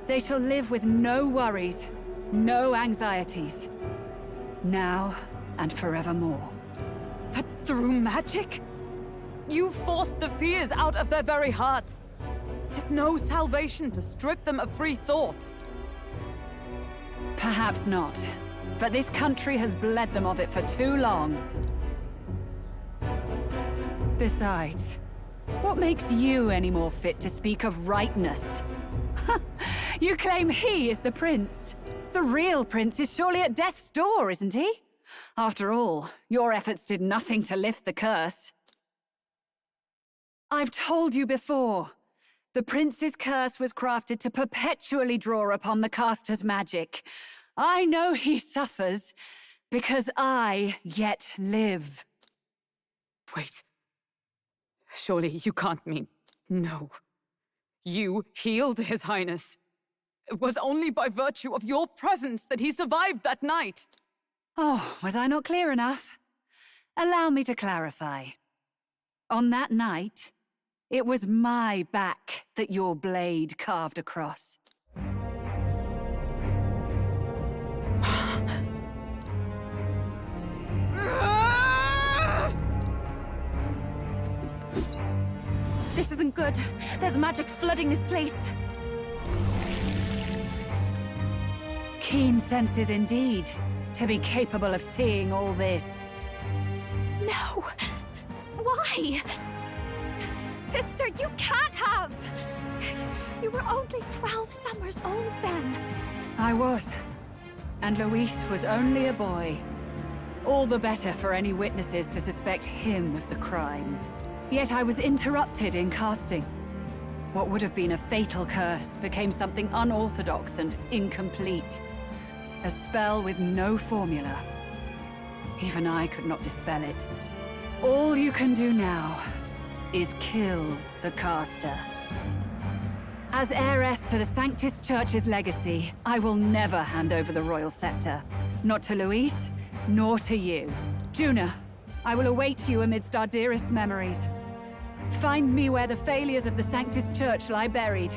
They shall live with no worries, no anxieties. Now and forevermore. But through magic? You forced the fears out of their very hearts. 'Tis no salvation to strip them of free thought. Perhaps not. But this country has bled them of it for too long. Besides, what makes you any more fit to speak of rightness? You claim he is the prince. The real prince is surely at death's door, isn't he? After all, your efforts did nothing to lift the curse. I've told you before. The prince's curse was crafted to perpetually draw upon the caster's magic. I know he suffers, because I yet live. Wait. Surely you can't mean... No. You healed His Highness. It was only by virtue of your presence that he survived that night. Oh, was I not clear enough? Allow me to clarify. On that night, it was my back that your blade carved across. This isn't good. There's magic flooding this place. Keen senses indeed, to be capable of seeing all this. No! Why? Sister, you can't have! You were only 12 summers old then. I was. And Luis was only a boy. All the better for any witnesses to suspect him of the crime. Yet I was interrupted in casting. What would have been a fatal curse became something unorthodox and incomplete. A spell with no formula. Even I could not dispel it. All you can do now is kill the caster. As heiress to the Sanctus Church's legacy, I will never hand over the royal scepter. Not to Luis, nor to you. Juna, I will await you amidst our dearest memories. Find me where the failures of the Sanctus Church lie buried.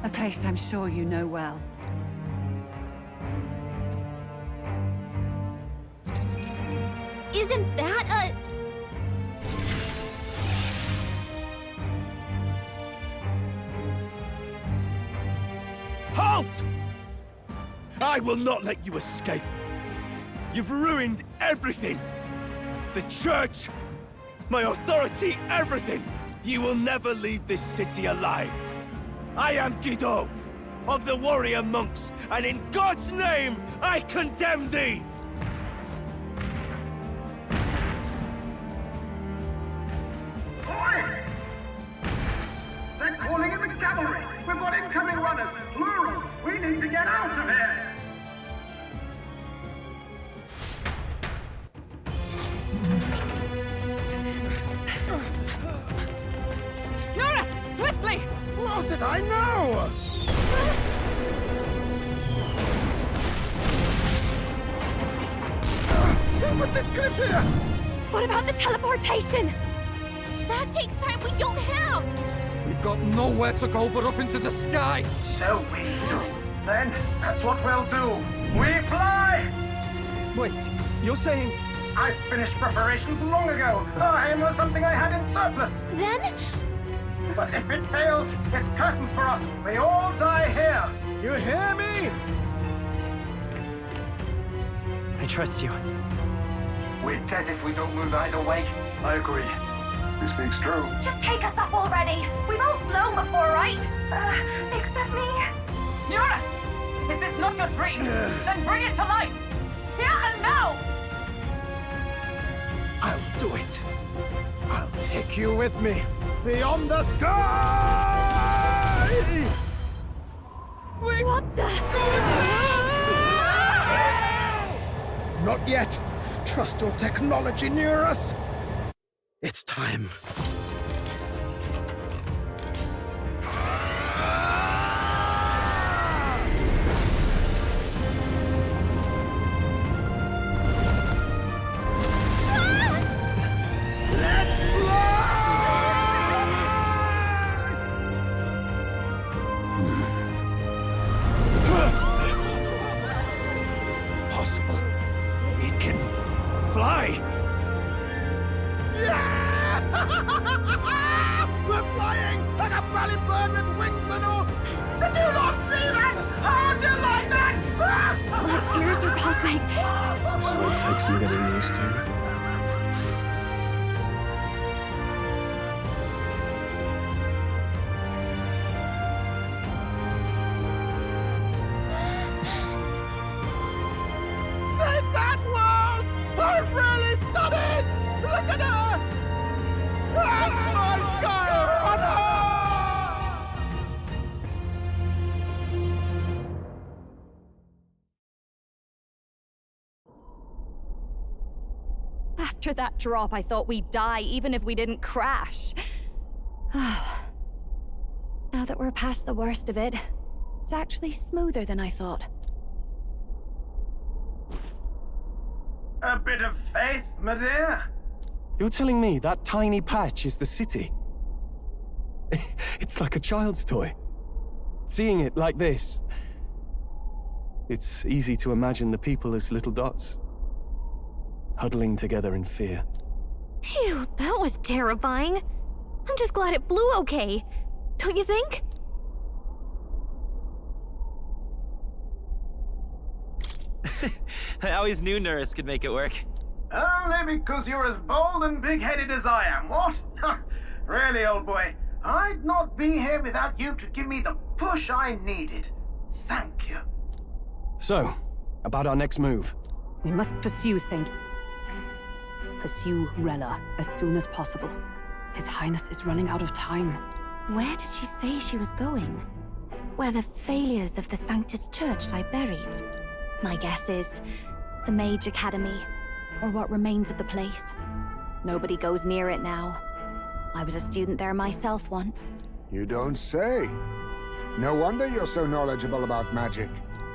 A place I'm sure you know well. Isn't that a... Halt! I will not let you escape. You've ruined everything. The church, my authority, everything. You will never leave this city alive. I am Guido, of the warrior monks, and in God's name, I condemn thee! Oi! They're calling in the cavalry! We've got incoming runners, plural! We need to get out of here! Norris, swiftly! Lost it, I know! With this cliff here! What about the teleportation? That takes time we don't have! We've got nowhere to go but up into the sky! So we do. Then, that's what we'll do. We fly! Wait, you're saying... I finished preparations long ago. Time was something I had in surplus. Then? But if it fails, it's curtains for us. We all die here. You hear me? I trust you. We're dead if we don't move either way. I agree. This speaks true. Just take us up already. We've all flown before, right? Except me. Norris! Is this not your dream? Then bring it to life! Here and now! I'll do it. I'll take you with me. Beyond the sky! What the... Not yet. Trust your technology near us. It's time. Let's fly! Possible. It can fly! We're flying like a rally bird with wings and all! Did you not see that? How do you like that? My ears are popping. This will take some getting used to. Take that, world! I've really done it! Look at her! That's my sky runner! After that drop, I thought we'd die even if we didn't crash. Now Now that we're past the worst of it, it's actually smoother than I thought. A bit of faith, my dear? You're telling me that tiny patch is the city? It's like a child's toy. Seeing it like this, it's easy to imagine the people as little dots, huddling together in fear. Phew, that was terrifying. I'm just glad it blew okay. Don't you think? I always knew Nurse could make it work. Only because you're as bold and big-headed as I am, what? Really, old boy, I'd not be here without you to give me the push I needed. Thank you. So, about our next move. We must pursue Pursue Rella as soon as possible. His Highness is running out of time. Where did she say she was going? Where the failures of the Sanctus Church lie buried? My guess is the Mage Academy, or what remains of the place. Nobody goes near it now. I was a student there myself once. You don't say. No wonder you're so knowledgeable about magic.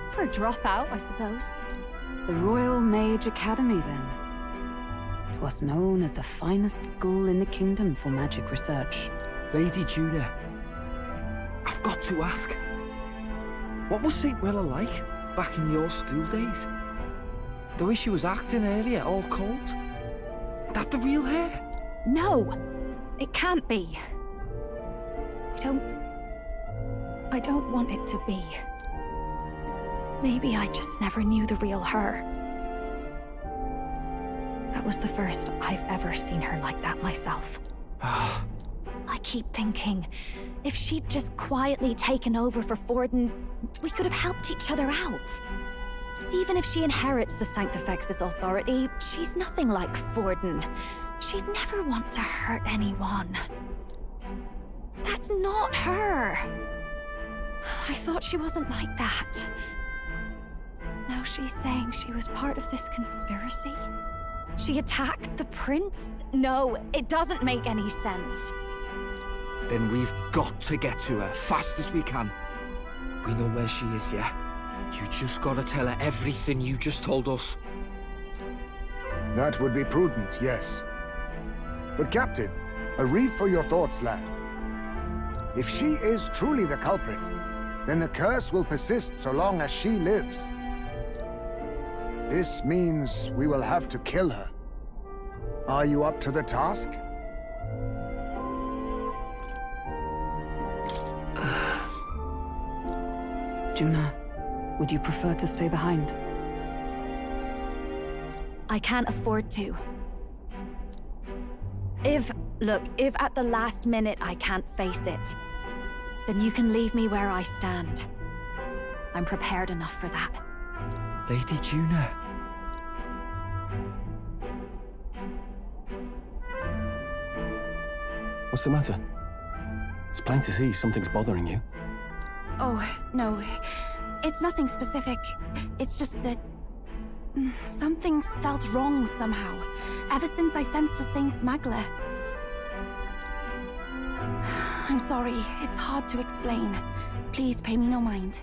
For a dropout, I suppose. The Royal Mage Academy, then. It was known as the finest school in the kingdom for magic research. Lady Juna, I've got to ask. What was St. Rella like back in your school days? The way she was acting earlier, all cold? That the real hair? No! It can't be. I don't want it to be. Maybe I just never knew the real her. That was the first I've ever seen her like that myself. I keep thinking, if she'd just quietly taken over for Forden, we could have helped each other out. Even if she inherits the Sanctifex's authority, she's nothing like Forden. She'd never want to hurt anyone. That's not her. I thought she wasn't like that. Now she's saying she was part of this conspiracy? She attacked the prince? No, it doesn't make any sense. Then we've got to get to her, fast as we can. We know where she is, yeah? You just gotta tell her everything you just told us. That would be prudent, yes. But Captain, a reef for your thoughts, lad. If she is truly the culprit, then the curse will persist so long as she lives. This means we will have to kill her. Are you up to the task? Juna, would you prefer to stay behind? I can't afford to. If at the last minute I can't face it, then you can leave me where I stand. I'm prepared enough for that. Lady Juna. What's the matter? It's plain to see something's bothering you. Oh, no. It's nothing specific. It's just that... something's felt wrong somehow, ever since I sensed the Saint's Magla. I'm sorry, it's hard to explain. Please pay me no mind.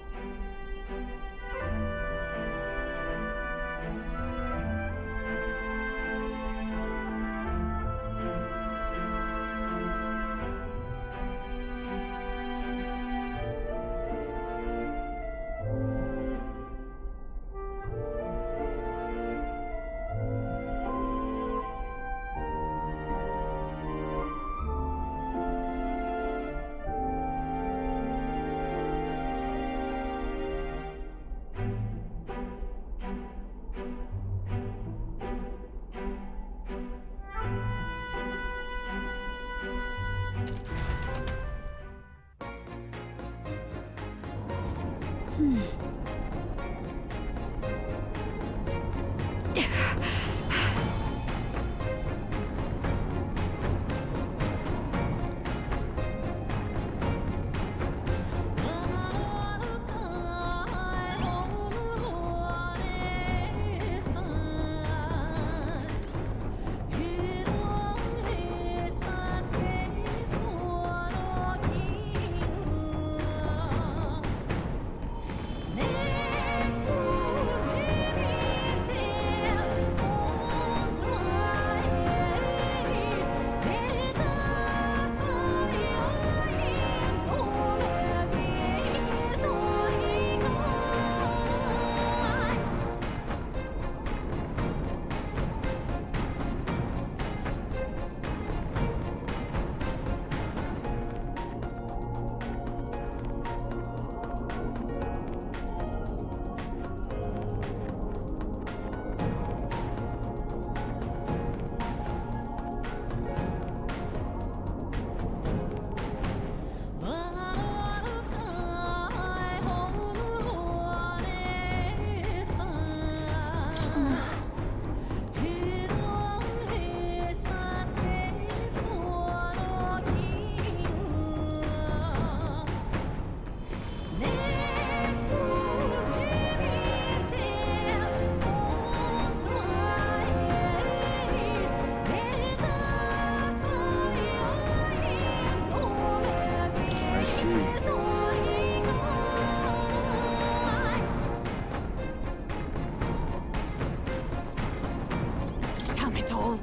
it all.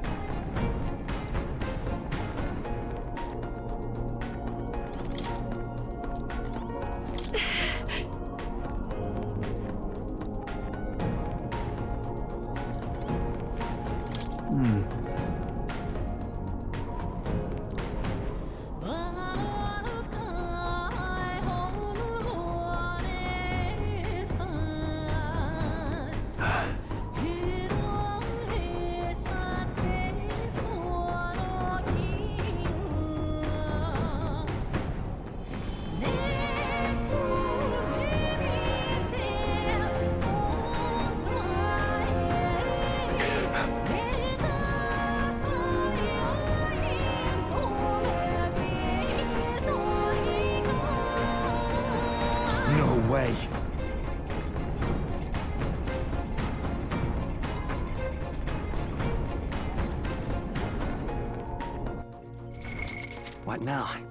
No way. What now?